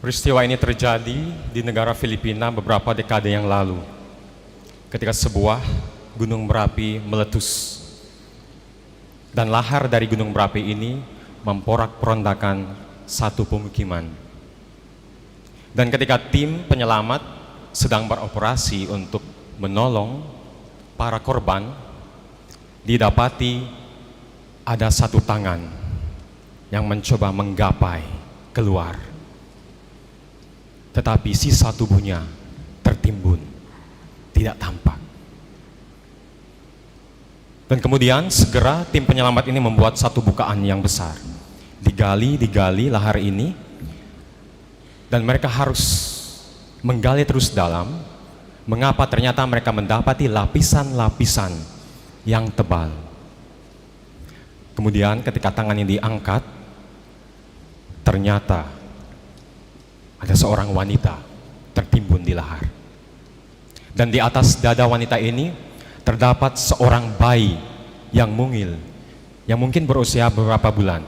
Peristiwa ini terjadi di negara Filipina beberapa dekade yang lalu, ketika sebuah gunung berapi meletus. Dan lahar dari gunung berapi ini memporak-porandakan satu pemukiman. Dan ketika tim penyelamat sedang beroperasi untuk menolong para korban, didapati ada satu tangan yang mencoba menggapai keluar. Tetapi sisa tubuhnya tertimbun, tidak tampak. Dan kemudian segera tim penyelamat ini membuat satu bukaan yang besar. Digali lahar ini, dan mereka harus menggali terus dalam. Mengapa? Ternyata mereka mendapati lapisan-lapisan yang tebal. Kemudian ketika tangan ini diangkat, ternyata ada seorang wanita tertimbun di lahar. Dan di atas dada wanita ini terdapat seorang bayi yang mungil, yang mungkin berusia beberapa bulan.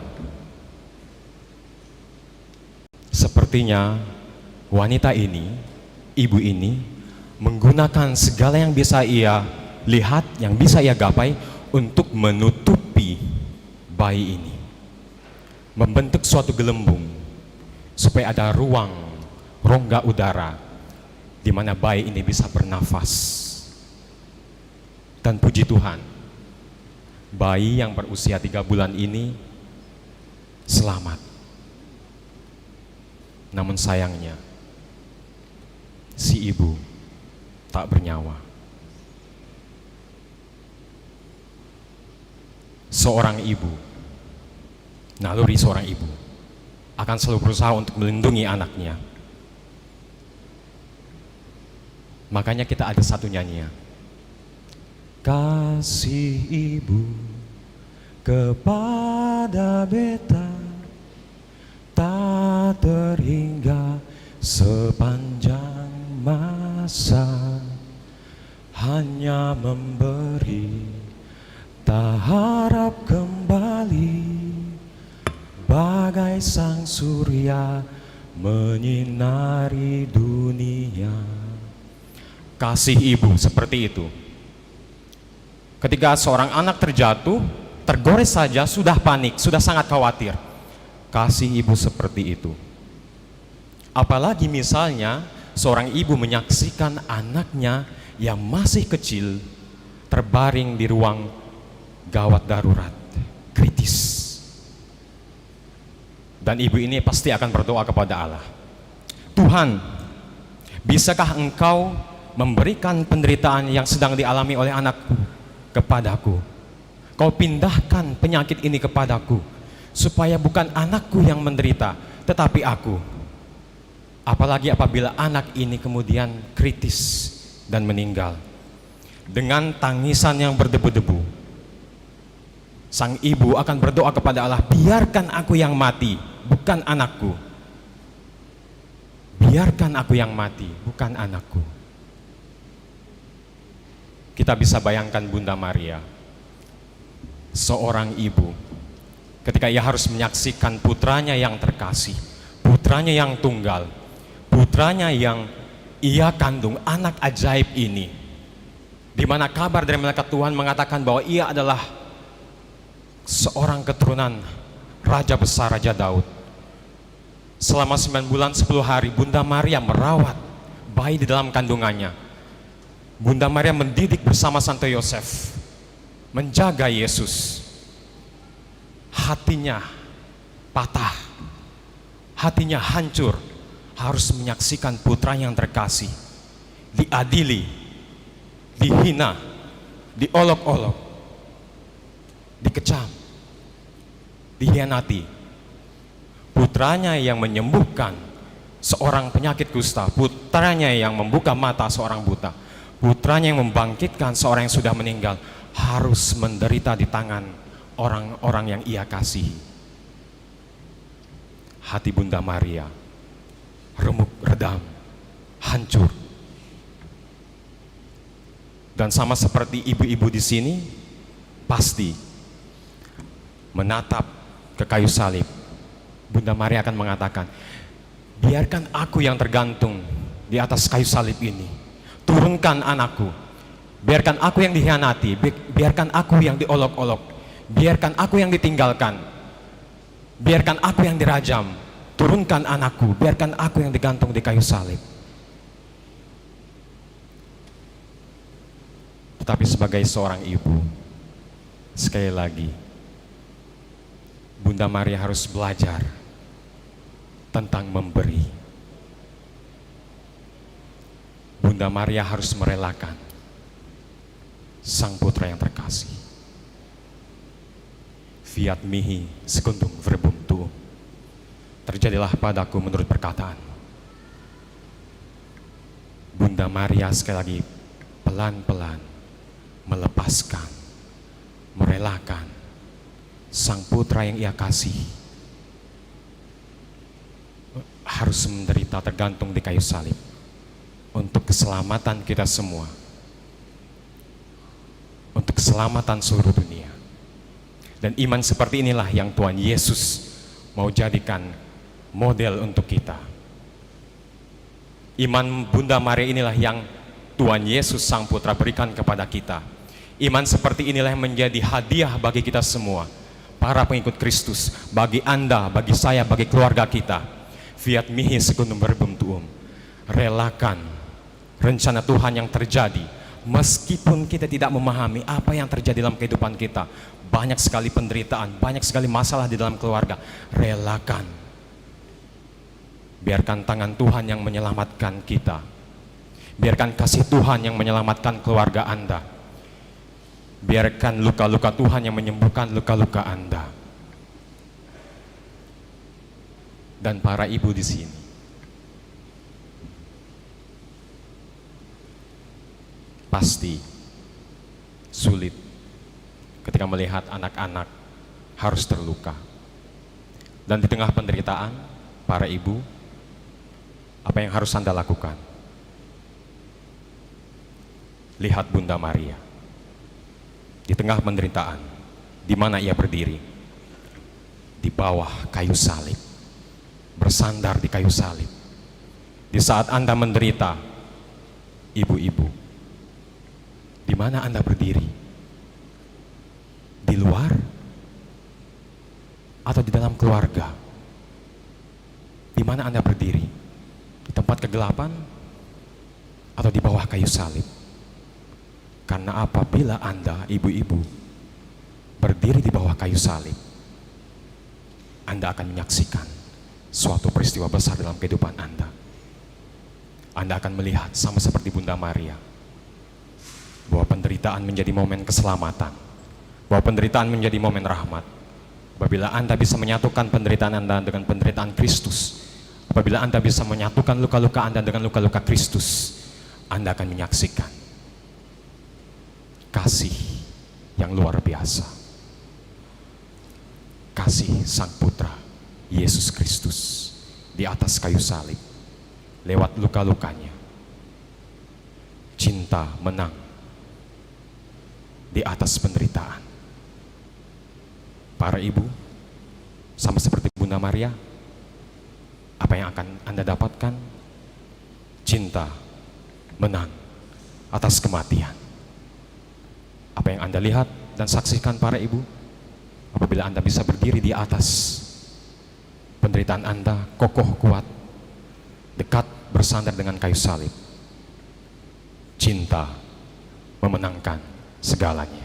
Sepertinya wanita ini, ibu ini, menggunakan segala yang bisa ia lihat, yang bisa ia gapai untuk menutupi bayi ini. Membentuk suatu gelembung supaya ada ruang, rongga udara di mana bayi ini bisa bernafas. Dan puji Tuhan, bayi yang berusia 3 bulan ini selamat. Namun sayangnya, si ibu tak bernyawa. Seorang ibu, naluri seorang ibu akan selalu berusaha untuk melindungi anaknya. Makanya kita ada satu nyanyian. Kasih ibu kepada beta tak terhingga sepanjang masa, hanya memberi, tak harap kembali, bagai sang surya menyinari dunia. Kasih ibu seperti itu. Ketika seorang anak terjatuh, tergores saja sudah panik, sudah sangat khawatir. Kasih ibu seperti itu. Apalagi misalnya seorang ibu menyaksikan anaknya yang masih kecil terbaring di ruang gawat darurat, kritis. Dan ibu ini pasti akan berdoa kepada Allah. Tuhan, bisakah Engkau memberikan penderitaan yang sedang dialami oleh anakku kepadaku? Kau pindahkan penyakit ini kepadaku, supaya bukan anakku yang menderita, tetapi aku. Apalagi apabila anak ini kemudian kritis dan meninggal. Dengan tangisan yang berdebu-debu, sang ibu akan berdoa kepada Allah, biarkan aku yang mati, bukan anakku. Biarkan aku yang mati, bukan anakku. Kita bisa bayangkan Bunda Maria, seorang ibu, ketika ia harus menyaksikan putranya yang terkasih, putranya yang tunggal, putranya yang ia kandung, anak ajaib ini, di mana kabar dari malaikat Tuhan mengatakan bahwa ia adalah seorang keturunan Raja besar, Raja Daud. Selama 9 bulan 10 hari Bunda Maria merawat bayi di dalam kandungannya. Bunda Maria mendidik bersama Santo Yosef, menjaga Yesus. Hatinya patah, hatinya hancur, harus menyaksikan putra yang terkasih diadili, dihina, diolok-olok, dikecam, dihianati. Putranya yang menyembuhkan seorang penyakit kusta, putranya yang membuka mata seorang buta, putranya yang membangkitkan seorang yang sudah meninggal, harus menderita di tangan orang-orang yang ia kasihi. Hati Bunda Maria remuk, redam, hancur. Dan sama seperti ibu-ibu di sini, pasti menatap ke kayu salib, Bunda Maria akan mengatakan, biarkan aku yang tergantung di atas kayu salib ini. Turunkan anakku. Biarkan aku yang dikhianati, biarkan aku yang diolok-olok, biarkan aku yang ditinggalkan, biarkan aku yang dirajam. Turunkan anakku, biarkan aku yang digantung di kayu salib. Tetapi sebagai seorang ibu, sekali lagi, Bunda Maria harus belajar tentang memberi. Bunda Maria harus merelakan Sang Putra yang terkasih. Fiat mihi secundum verbum tuum. Terjadilah padaku menurut perkataan. Bunda Maria sekali lagi pelan-pelan melepaskan, merelakan Sang Putra yang ia kasih harus menderita tergantung di kayu salib untuk keselamatan kita semua, untuk keselamatan seluruh dunia. Dan iman seperti inilah yang Tuhan Yesus mau jadikan model untuk kita. Iman Bunda Maria inilah yang Tuhan Yesus Sang Putra berikan kepada kita. Iman seperti inilah yang menjadi hadiah bagi kita semua, para pengikut Kristus, bagi Anda, bagi saya, bagi keluarga kita. Fiat mihi secundum verbum tuum. Relakan rencana Tuhan yang terjadi, meskipun kita tidak memahami apa yang terjadi dalam kehidupan kita. Banyak sekali penderitaan, banyak sekali masalah di dalam keluarga. Relakan. Biarkan tangan Tuhan yang menyelamatkan kita. Biarkan kasih Tuhan yang menyelamatkan keluarga Anda. Biarkan luka-luka Tuhan yang menyembuhkan luka-luka Anda. Dan para ibu di sini, pasti sulit ketika melihat anak-anak harus terluka. Dan di tengah penderitaan, para ibu, apa yang harus Anda lakukan? Lihat Bunda Maria. Di tengah penderitaan, di mana ia berdiri? Di bawah kayu salib, bersandar di kayu salib. Di saat Anda menderita, ibu-ibu, di mana Anda berdiri? Di luar atau di dalam keluarga? Di mana Anda berdiri? Di tempat kegelapan atau di bawah kayu salib? Karena apabila Anda, ibu-ibu, berdiri di bawah kayu salib, Anda akan menyaksikan suatu peristiwa besar dalam kehidupan Anda. Anda akan melihat sama seperti Bunda Maria, bahwa penderitaan menjadi momen keselamatan, bahwa penderitaan menjadi momen rahmat. Apabila Anda bisa menyatukan penderitaan Anda dengan penderitaan Kristus, apabila Anda bisa menyatukan luka-luka Anda dengan luka-luka Kristus, Anda akan menyaksikan kasih yang luar biasa. Kasih Sang Putra Yesus Kristus di atas kayu salib. Lewat luka-lukanya, cinta menang di atas penderitaan. Para ibu, sama seperti Bunda Maria, apa yang akan Anda dapatkan? Cinta menang atas kematian. Apa yang Anda lihat dan saksikan, para ibu, apabila Anda bisa berdiri di atas penderitaan Anda, kokoh kuat, dekat bersandar dengan kayu salib, cinta memenangkan segalanya.